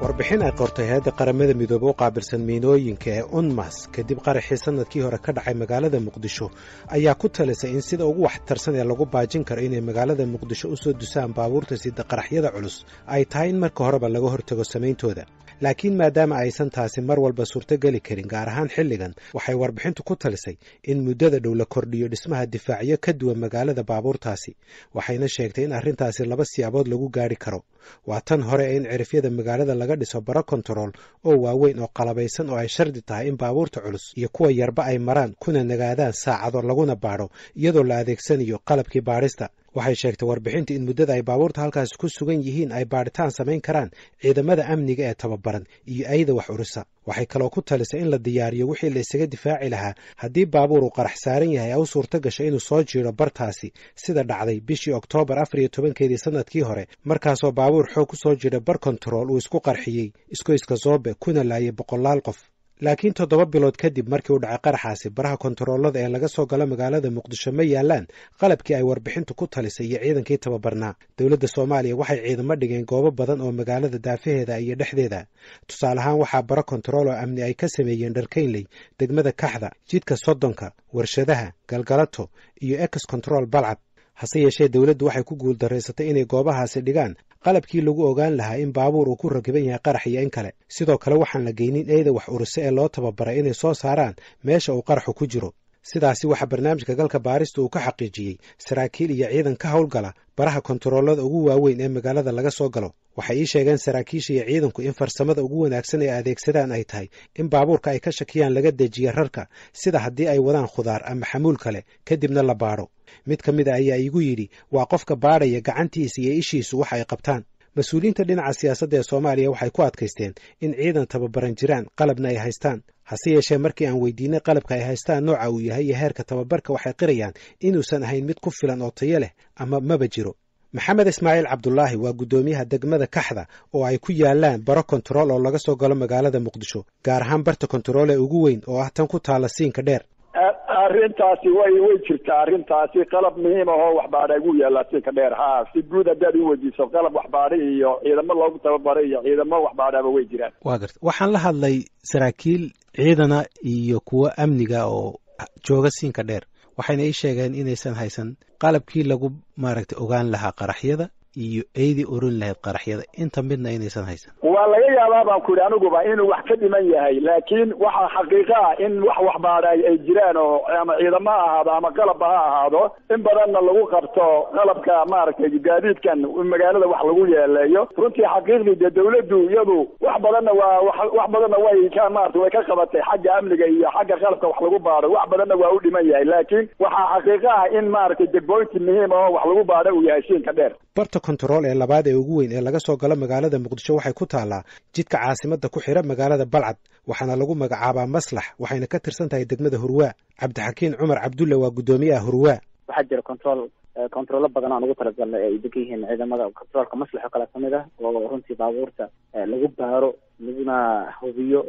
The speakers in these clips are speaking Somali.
warbixin ay qortay hay'adda qaramada midoobay u qaabilsan miinooyinka ee UNMAS kadib qaraxii sanadkii hore ka dhacay magaalada Muqdisho ayaa ku talisay in sida ugu waxtarsan ee lagu baajin karo inay magaalada Muqdisho u soo dusaan baabuurta sida qaraxyada culus ay tahay in marka horeba laga hortago samayntooda laakiin maadaama aysan taasi mar walba suurtogeli karin gaar ahaan xilligan waxay warbixintu ku talisay in muddada dhow la kordhiyo dhismaha difaacyo ka duwan magaalada baabuurtaasi waxayna sheegtay in arrintaasi laba siyaabood lagu gaari karo waa tan hore in cirifyada magaalada laga dhiso baro kontarool oo waaweyn oo qalabaysan oo ay shardi tahay in baabuurta culus iyo kuwa yarba ay maraan kuna nagaadaan saacado laguna baadho iyadoo la adeegsanayo qalabkii baadhista waxay sheegtay warbixinta in muddada ay baabuurta halkaasi ku sugan yihiin ay baadhitaan samayn karaan ciidamada amniga ee tababaran iyo ayada wax urisa waxay kaloo ku talisay in la diyaariyo wixii la isaga difaaci lahaa haddii baabuur uu qarax saaran yahay ay u suurto gasho inuu soo jiiro bartaasi sida dhacday bishii Oktoobar 14 sanadkii hore markaasoo baabuur xoog ku soo jira bar kontarool uu isku qarxiyey iskoyska Zoobe kuna laayay boqolaal qof laakiin 7 bilood kadib markii uu dhacay qaraxaasi baraha kontaroolada ee laga soo galo magaalada Muqdisho ma yaalaan qalabkii ay warbixintu ku talisay iyo ciidankii tababarnaa dawladda Soomaaliya waxay ciidamo dhigeen goobo badan oo magaalada daafaheeda iyo dhexdeeda tusaale ahaan waxaa baro kontarool oo amni ay ka sameeyeen Dharkaynley degmada Kaxda jidka Sodonka warshadaha Galgalato iyo Ex Control Balcad hase yeeshee dawladdu waxay ku guuldareysatay inay goobahaasi dhigaan qalabkii lagu ogaan lahaa in baabuur uu ku rakiban yahay qarax iyo in kale sidoo kale waxaan la geynin eeda wax uruse ee loo tababaray inay soo saaraan meesha uu qaraxu ku jiro sidaasi waxa barnaamijka galka baarista uu ka xaqiijiyey saraakiil iyo ciidan ka howlgala baraha kontaroolada ugu waaweyn ee magaalada laga soo galo waxay ii sheegeen saraakiisha iyo ciidanku in farsamada ugu wanaagsan ee adeegsadaan ay tahay in baabuurka ay ka shakiyaan laga dejiyo rarka sida haddii ay wadaan khudaar ama xamuul kale kadibna la baadho mid ka mid a ayaa iigu yidhi waa qofka baadhaya gacantiisa iyo ishiisu wax ay qabtaan mas-uuliyiinta dhinaca siyaasadda ee Soomaaliya waxay ku adkaysteen in ciidan tababaran jiraan qalabna ay haystaan hase yeeshee markii aan weydiinay qalabka ay haystaan nooca uu yahay iyo heerka tababarka waxay qirayaan inuusan ahayn mid ku filan oo tayo leh ama maba jiro maxamed ismaaciil cabdulaahi waa guddoomiyaha degmada Kaxda oo ay ku yaalaan baro kontarool oo laga soo galo magaalada Muqdisho gaar ahaan barta kontarool ee ugu weyn oo ah tan ku taala siinka dheer arrintaasi way jirtaa arrintaasi qalab muhiim ah oo waxbaadhay ugu yaala siinka dheer si guud haddaad u weydiiso qalab waxbaadhay iyo ciidamo loogu tababaray iyo ciidamo waxbaadhaba way jiraan waa garta waxaan la hadlay saraakiil ciidana iyo kuwa amniga oo jooga siinka dheer waxayna ii sheegeen inaysan haysan qalabkii lagu maaragtay ogaan lahaa qaraxyada iyo eedii oran lahayd qaraxyada inta midna inaysan haysan waa laga yaabaa baan ku yidhi aniguba inuu wax ka dhiman yahay laakiin waxa xaqiiqa ah in wax baadhay ay jiraan oo ama ciidamo ha ahaado ama qalab ha ahaado in badanna lagu qabto qalabka maaragtay gaadiidkan magaalada wax lagu yeeleeyo runtii xaqiiqdii dee dawladdu iyadu wax badanna way ka maaragtay way ka qabatay xagga amniga iyo xagga qalabka wax lagu baadho wax badanna waa u dhiman yahay laakiin waxa xaqiiqa ah in maaragtay degboynti muhiim oo wax lagu baadho uu yahay siinka dheer barta kontarool ee labaad ee ugu weyn ee laga soo galo magaalada Muqdisho waxay ku taalaa jidka caasimada ku xira magaalada Balcad waxaana lagu magacaabaa Maslax waxayna ka tirsan tahay degmada Hurwaa Cabdixakiin Cumar Cabdulle waa guddoomiyaha Hurwaa waxaa jira kontaroolo badan oo ugu talagalnay ay degan yihiin ciidamada kontaroolka Maslax oo kala kamid ah oo runtii baabuurta lagu baaro laguna hubiyo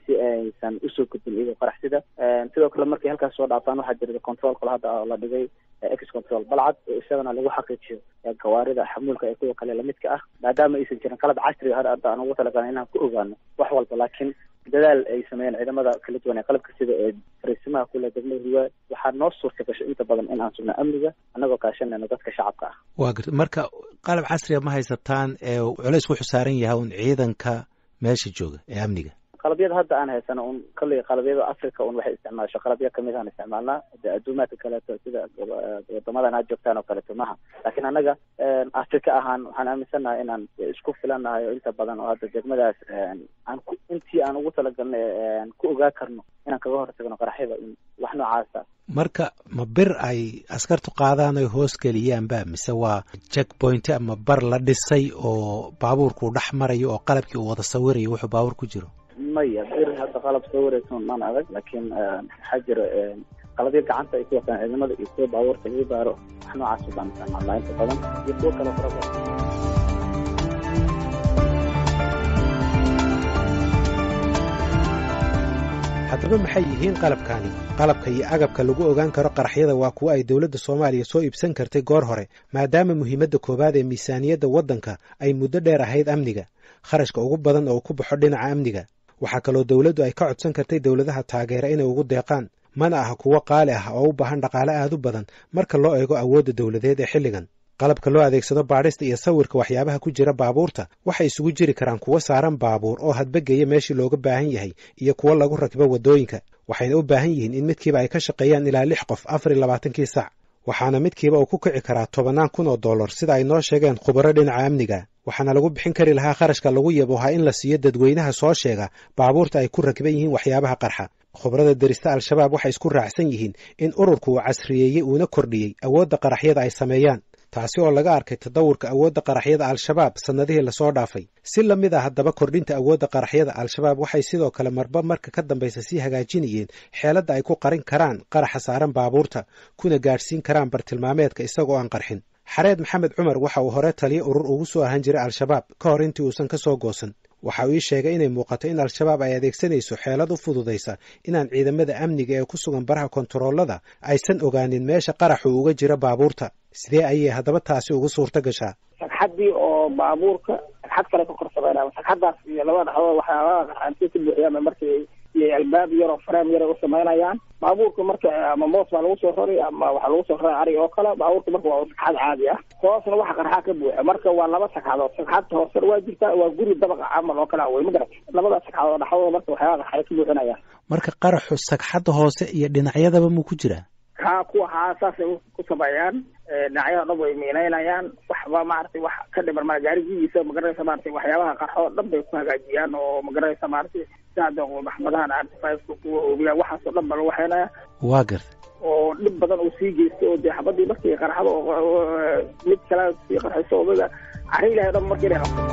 si aysan u soo gudbin iyagoo qaraxsida sidoo kale markay halkaas soo dhaafaan waxaa jira kontarool kale hadda la dhigay Ex Control Balcad isagana lagu xaqiijiyo gawaarida xamuulka ee kuwa kale lamidka ah maadaama aysan jirin qalab casri ah hadda aan ugu talagalnay inaan ku ogaano wax walba laakiin dadaal ay sameeyeen ciidamada kala duwan ee qalabka sida fariisimaha kula degmada Hurwaa waxaa noo suurta gashay inta badan in aan sugno amniga anagoo kaashanayno dadka shacabka ah waa garta marka qalab casri ah ma haysataan ee culays ku xusaaran yahay un ciidanka meesha jooga ee amniga qalabyada hadda aan haysano kale qalabyada Afrika waxay isticmaashaa qalabyo kamid ah isticmaalna adduumaadka kale sida wadamadan aad joogtaan oo kale tumaha laakiin anaga Afrika ahaan waxaan aaminsanahay inaan isku filanahay inta badan oo hadda degmadaas intii aan ugu talagalnay ku ogaa karno inaan kaga hortagno qaraxyada wax noocaas marka ma bir ay askartu qaadaan ay hoos geliyaan ba mise waa checkpoint ama bar la dhisay oo baabuurku dhex marayo oo qalabkii uu wada sawirayo wuxuu baabuur ku jiro maya bir hadda qalab sawiraysan maan adag laakiin waxaa jira qalabyo gacanta ay ku wataan ciidamada iyo kuwa baabuurta lagu baaro wax noocaas baan isticmaalnaa inta badan iyo kuwa kale fara badan haddaba maxay yihiin qalabka iyo agabka lagu ogaan karo qaraxyada waa kuwa ay dowladda Soomaaliya soo iibsan kartay goor hore maadaama muhiimadda koobaad ee miisaaniyadda waddanka ay muddo dheer ahayd amniga kharashka ugu badan oo ku baxo dhinaca amniga waxaa kaloo dowladdu ay ka codsan kartay dowladaha taageera inay ugu deeqaan mana aha kuwo qaali ah oo u baahan dhaqaale aad u badan marka loo eego awoodda dowladeed ee xilligan qalabka loo adeegsado baadhista iyo sawirka waxyaabaha ku jira baabuurta waxay isugu jiri karaan kuwo saaran baabuur oo hadbageeya meeshii looga baahan yahay iyo kuwo lagu rakibo waddooyinka waxayna u baahan yihiin in midkiiba ay ka shaqeeyaan ilaa 6 qof 24 saac waxaana midkiiba uu ku kici karaa $10,000 sida ay noo sheegeen khubaro dhinaca amniga waxaana lagu bixin kari lahaa kharashka lagu yaboohaa in la siiyo dadweynaha soo sheega baabuurta ay ku rakiban yihiin waxyaabaha qarxa khubarada derista al-shabaab waxay isku raacsan yihiin in ururku uu casriyeeyey uuna kordhiyey awoodda qaraxyada ay sameeyaan taasi oo laga arkay tadawurka awoodda qaraxyada al-shabaab sannadihii lasoo dhaafay si la mid ah haddaba kordhinta awoodda qaraxyada al-shabaab waxay sidoo kale marba marka ka dambaysa sii hagaajinayeen xeeladda ay ku qarin karaan qaraxa saaran baabuurta kuna gaadhsiin karaan bartilmaameedka isagoo aan qarxin xareed maxamed cumar waxa uu hore taliyo urur ugu soo ahaan jiray al-shabaab ka hor intii uusan ka soo goosan waxa uu ii sheegay inay muuqato in al-shabaab ay adeegsanayso xeelad u fududaysa inaan ciidamada amniga ee ku sugan baraha kontaroolada aysan ogaanin meesha qaraxu uga jira baabuurta sidee ayay haddaba taasi ugu suurto gashaa sagxaddii oo baabuurka sagxad kale ka kor sameynaya sagxaddaas iyo labada dhaxdood waxyaabaha qaxaantii ku buuxiyaan markii iyo albaab yar oo frame yar u sameynayaan baabuurka marka ama moos baa lagu soo rari ama waxaa lagu soo rari ari oo kale baabuurka marka waa sagxad caadi ah hoosna waxa qarxa ka buuxa marka waa laba sagxadood sagxadda hoose waa jirtaa waa guri dabaq camal oo kale way ma garat labada sagxadood dhaxdood marka waxyaabaha qaxay ka buuxinayaan marka qaraxu sagxadda hoose iyo dhinacyadaba muu ku jiraa kuwa saasay ku sameeyaan dhinacyada dhan way miinaynayaan waxba maaragtay wax ka dhiman ma gaarigiisa magaranaysa maaragtay waxyaabaha qarxo dhan bay ku hagaajiyaan oo magaranaysa maaragtay saada maxmadahan artifaceka kuwa oobiya waxaasoo dhan baa lagu waxeynaya waa garta oo dhib badan uu sii geysto oo dee xabadii markii qarxada mid kale sii qarxayso odaga cari ilahay dhan markii inay qabto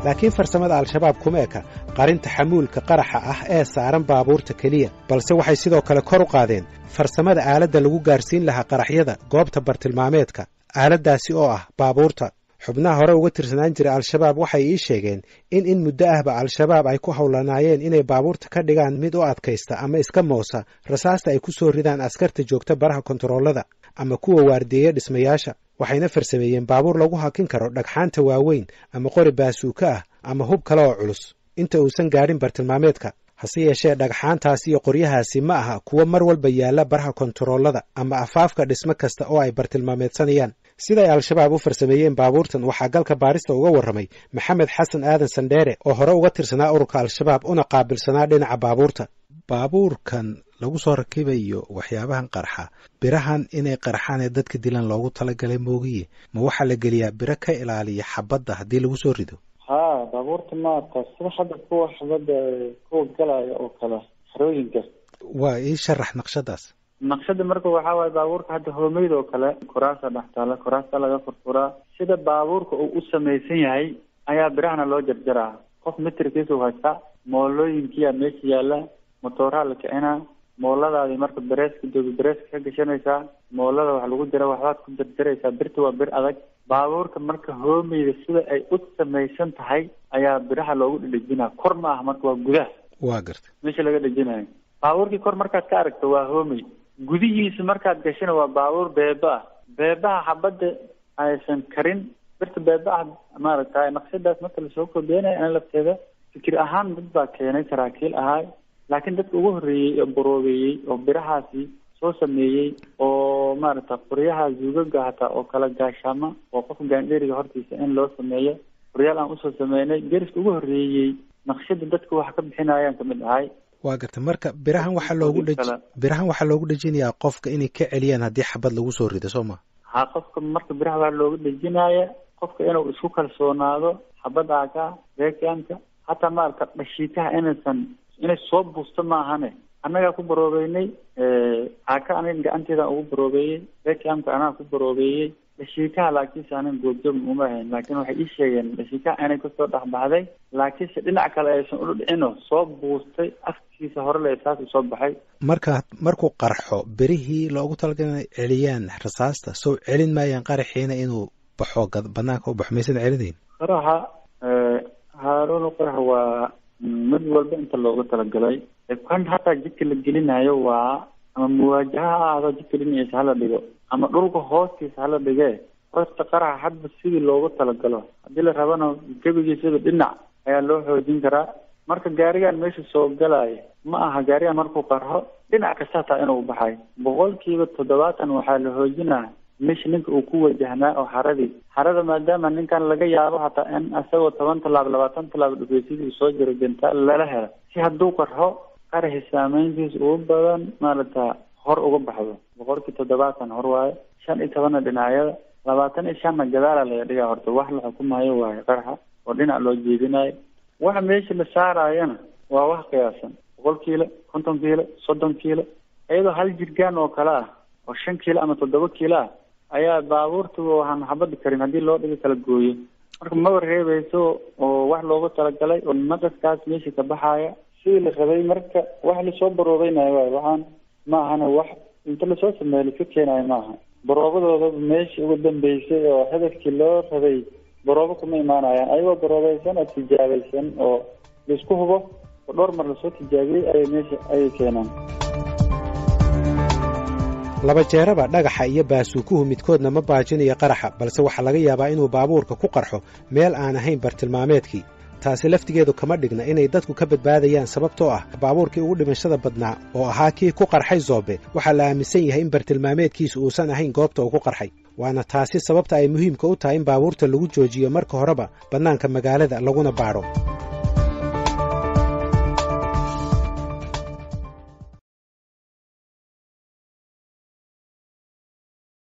laakiin farsamada al-shabaab kuma eka qarinta xamuulka qaraxa ah ee saaran baabuurta keliya balse waxay sidoo kale kor u qaadeen farsamada aaladda lagu gaarsiin lahaa qaraxyada goobta bartilmaameedka aaladdaasi oo ah baabuurta xubnaha hore uga tirsanaan jiray al-shabaab waxay ii sheegeen in muddo ahba al-shabaab ay ku howlanaayeen inay baabuurta ka dhigaan mid u adkaysta ama iska moosa rasaasta ay ku soo ridaan askarta joogta baraha kontaroolada ama kuwa waardiyeeya dhismayaasha waxayna farsameeyeen baabuur lagu hakin karo dhagxaanta waaweyn ama qori baasuuka ah ama hub kale oo culus inta uusan gaadhin bartilmaameedka hase yeeshee dhagxaantaasi iyo qoryahaasi ma aha kuwo mar walba yaalla baraha kontaroolada ama afaafka dhismo kasta oo ay bartilmaameedsanayaan siday al-shabaab u farsameeyeen baabuurtan waxaa galka baarista uga warramay maxamed xasan aadan sandheere oo hore uga tirsanaa ururka al-shabaab una qaabilsanaa dhinaca baabuurta baabuurkan lagu soo rakibayo waxyaabahan qarxa birahan inay qarxaan ee dadka dilan loogu talagalay moogiye ma waxaa la geliyaa biro ka ilaaliya xabadda haddii lagu soo rido baabuurta maarata sida hadda kuwa xabadda kuwa galaya oo kale xerooyinka waa ii sharax naqshadaas naqshada marka waxaa waaye baabuurka hadda hoomeyda oo kale kuraasa dhex taala kuraasta laga furfuraa sida baabuurka uu u samaysan yahay ayaa birahana loo jarjaraa qof mitirkiisa u haystaa moolooyinkiyaa meesha yaalla motooraha la kicinaa mooladaadi marka bereeska jooga bereeska ka gashanaysaa moolada wax lagu jira waxbaad ku jarjaraysaa birta waa bir adag baabuurka marka hoomeyda sida ay u samaysan tahay ayaa biraha loogu dhedhejinaa kor ma ah marka waa gudaha waa garta meesha laga dhejinayo baabuurkii kor markaad ka aragto waa hoomey gudihiisa markaad gashana waa baabuur beeba ah beebaha xabadda aysan karin birta beeba ah maaragtay naqshadaas marka lasoo kordheenaya ana lafteeda fikir ahaan dad baa keenay saraakiil ahaa laakiin dadka ugu horreeyey oo boroobeeyey oo birahaasi soo sameeyey oo maaragta qoryaha zuugaga hataa oo kala gaashaama oo qofka gaandheeriga hortiisa in loo sameeyo qoryaal aan usoo sameynay deriska ugu horreeyey naqshada dadka wax ka bixinayaan kamid ahay waa garta marka birahan waxaa loogu dhejinayaa qofka inay ka celiyaan haddii xabad lagu soo rido soo ma qofka marka biraha waa looga dhejinaya qofka inuu isku kalsoonaado xabad aaka reekanka hataa maaragta dhashiitaha inay soo buusto maahane annagaa ku baroobeynay aaka aniga gacanteeda ugu baroobeeyey reekanka anaa ku baroobeeyey dhashiikaha laakiinse anan goobjoogn uma ahayn laakiin waxay ii sheegeen dhashiikaha inay kasoo dhexbaxday laakiinse dhinac kale aysan ula dhicino soo buustay afkiisa hore le saas usoo baxay markuu qarxo berihii loogu talagalay inay celiyaan rasaasta soo celin maayaan qaraxiina inuu baxo banaanka u baxo maysan celinayn qaraxa haaruun qarax waa mid walba inta loogu talagalay kan hataa jidka la gelinayo waa ama muwaajaha ha ahaado jidka dhinaciisa hala dhigo ama dhulka hoostiisa hala dhige horta qaraxa hadba sidii loogu talagalo haddii la rabana gebigiisaba dhinac ayaa loo xoojin karaa marka gaarigan meesha soo galaya ma aha gaarigan markuu qarxo dhinac kasta hataa inuu baxay 70% waxaa la xoojinaa meesha ninka uu ku wajahnaa oo xarada maadaama ninkan laga yaabo hataa in asagoo 10 talaab 20 talaab dhufeysii soo jiro gentaal lala helo si hadduu qarxo qaraxi saameyntiisa ugu badan maarata hor uga baxdo 70% hor waaye 15 dhinacyada 25 gadaala la dhigaa horta wax la xukumayo waaye qaraxa oo dhinac loo jeedinayo waxa meesha la saarayana waa wax qiyaasan 100 kiilo 50 kiilo 30 kiilo iyadoo hal jirgaan oo kala ah oo 5 kiilo ama 7 kiilo ah ayaa baabuurtu waxaan xabad karin haddii loo dhigo kala gooyo marka ma wareebayso oo wax loogu talagalay oo maqaskaas meesha ka baxaya si la rabay marka wax la soo baroobaynayo waxaan ma ahana wax inta la soo sameeyay ka keenay ma aha baroobadooda meesha ugu dambeysay oo hadafkii loo rabay baroobo kuma imaanayaan ayagoo baroobaysan oo tijaabaysan oo la isku hubo oo dhowr mar la soo tijaabiyay ay meesha ay keenaan laba jeeraba dhagaxa iyo baasuukuhu midkoodna ma baajinayo qaraxa balse waxaa laga yaabaa inuu baabuurka ku qarxo meel aan ahayn bartilmaameedkii taasi laftigeedu kama dhigna inay dadku ka badbaadayaan sababtoo ah baabuurkii ugu dhimashada badnaa oo ahaa kii ku qarxay Zoobe waxaa la aaminsan yahay in bartilmaameedkiisu uusan ahayn goobta uu ku qarxay waana taasi sababta ay muhiimka u tahay in baabuurta lagu joojiyo marka horeba bannaanka magaalada laguna baadho